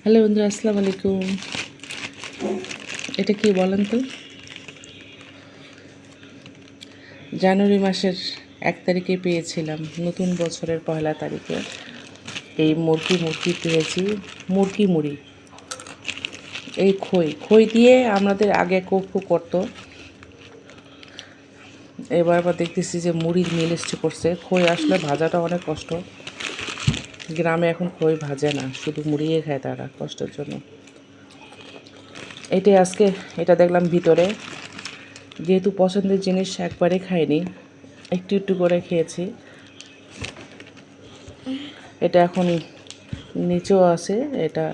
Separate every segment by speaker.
Speaker 1: Hello বন্ধুরা, আসসালামু আলাইকুম। এটা কি বলেন তো? জানুয়ারি মাসের 1 তারিখে পেয়েছিলাম, নতুন বছরের 1 তারিখে এই মুরগি পেয়েছি। মুড়ি, এই খই দিয়ে আমাদের আগে কফু করতো। এবার আবার দেখতেছি যে মুড়ি মিল করছে। খই আসলে ভাজাটা অনেক কষ্ট। গ্রামে এখন খই ভাজে না, শুধু মুড়িয়ে খায় তারা কষ্টের জন্য। এটা দেখলাম ভিতরে, যেহেতু পছন্দের জিনিস একবারে খাইনি, একটু একটু করে খেয়েছি। এটা এখন নিচেও আছে, এটা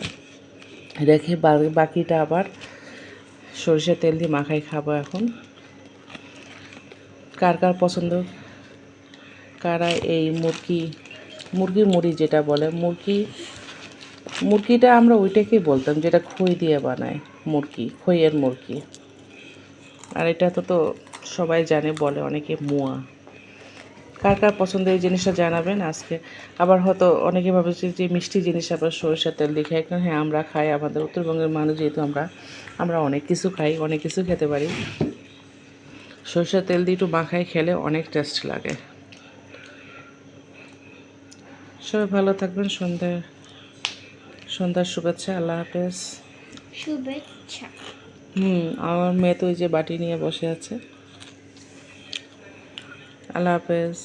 Speaker 1: রেখে বাকিটা আবার সরিষার তেল দিয়ে মাখাই খাবো এখন। কার কার পছন্দ, কারা এই মুড়ি যেটা বলে মুরগিটা আমরা ওইটাকেই বলতাম যেটা খই দিয়ে বানায়, খইয়ের মুরগি। আর এটা তো সবাই জানে, বলে অনেকে মোয়া। কার কার পছন্দ এই জিনিসটা জানাবেন আজকে। আবার হয়তো অনেকে ভাবছে যে মিষ্টি জিনিস আবার সরিষার তেল দিয়ে খাই, হ্যাঁ আমরা খাই, আমাদের উত্তরবঙ্গের মানুষ যেহেতু আমরা অনেক কিছু খাই, অনেক কিছু খেতে পারি। সরিষার তেল দিয়ে একটু মাখাই খেলে অনেক টেস্ট লাগে। সবাই ভালো থাকবেন। সন্ধ্যার শুভেচ্ছা। আল্লাহ হাফেজ।
Speaker 2: শুভেচ্ছা।
Speaker 1: আমার মেয়ে তো ওই যে বাটি নিয়ে বসে আছে। আল্লাহ হাফেজ।